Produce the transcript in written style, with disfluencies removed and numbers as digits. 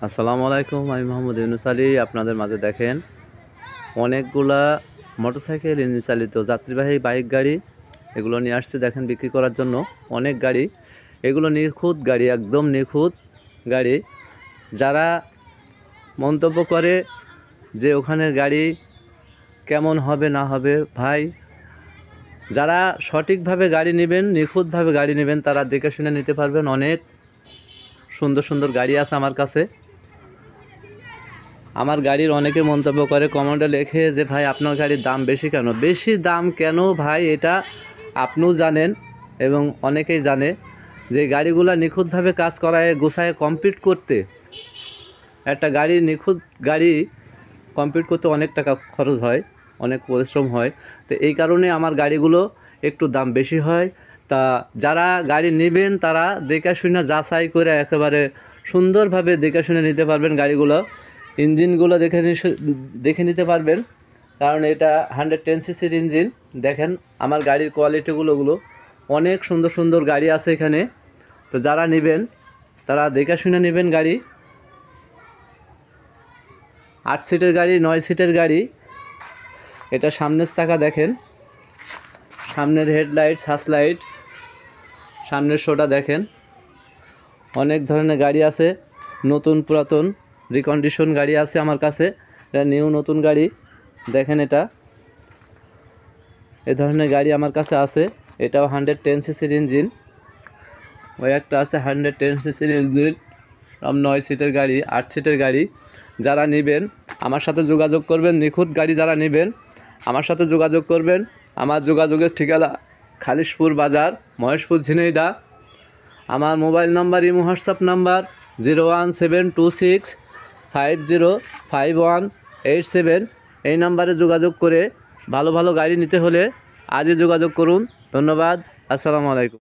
আসসালামু আলাইকুম। আমি মোহাম্মদ ইউনুস আলী। আপনাদের মাঝে দেখেন অনেকগুলা মোটরসাইকেল ইঞ্জিন চালিত যাত্রীবাহী বাইক গাড়ি এগুলো নিয়ে আসছে দেখেন বিক্রি করার জন্য। অনেক গাড়ি, এগুলো নিখুঁত গাড়ি, একদম নিখুঁত গাড়ি। যারা মন্তব্য করে যে ওখানে গাড়ি কেমন হবে না হবে, ভাই যারা সঠিকভাবে গাড়ি নেবেন, নিখুঁতভাবে গাড়ি নেবেন, তারা দেখে শুনে নিতে পারবেন। অনেক সুন্দর সুন্দর গাড়ি আছে আমার কাছে। আমার গাড়ির অনেকে মন্তব্য করে, কমেন্টে লেখে যে ভাই আপনার গাড়ির দাম বেশি কেন? বেশি দাম কেন ভাই, এটা আপনিও জানেন এবং অনেকেই জানে যে গাড়িগুলো নিখুঁতভাবে কাজ করায় গোছায় কমপ্লিট করতে, একটা গাড়ি নিখুঁত গাড়ি কমপ্লিট করতে অনেক টাকা খরচ হয়, অনেক পরিশ্রম হয়। তো এই কারণে আমার গাড়িগুলো একটু দাম বেশি হয়। তা যারা গাড়ি নেবেন তারা দেখে শুনে যাচাই করে একেবারে সুন্দরভাবে দেখে শুনে নিতে পারবেন। গাড়িগুলো ইঞ্জিনগুলো দেখে নিতে পারবেন, কারণ এটা 110 সিসির ইঞ্জিন। দেখেন আমার গাড়ির কোয়ালিটিগুলো অনেক সুন্দর সুন্দর গাড়ি আছে এখানে। তো যারা নেবেন তারা দেখে শুনে নেবেন গাড়ি। 8 সিটের গাড়ি, 9 সিটের গাড়ি। এটা সামনের চাকা দেখেন, সামনের হেডলাইট, সাসলাইট, সামনের শোটা দেখেন। অনেক ধরনের গাড়ি আছে, নতুন পুরাতন রিকন্ডিশন গাড়ি আছে আমার কাছে। এটা নিউ নতুন গাড়ি দেখেন। এটা এ ধরনের গাড়ি আমার কাছে আছে। এটাও 110 সিসির ইঞ্জিন। ওই একটা আছে 110 সিসির ইঞ্জিন, 9 সিটের গাড়ি, 8 সিটের গাড়ি। যারা নেবেন আমার সাথে যোগাযোগ করবেন। নিখুঁত গাড়ি যারা নেবেন আমার সাথে যোগাযোগ করবেন। আমার যোগাযোগের ঠিকানা খালিশপুর বাজার, মহেশপুর, ঝিনাইদহ। আমার mobile number, imo WhatsApp number 01726505187। এই নাম্বারে যোগাযোগ করে ভালো ভালো গাড়ি নিতে হলে আজই যোগাযোগ করুন। ধন্যবাদ। আসসালামু আলাইকুম।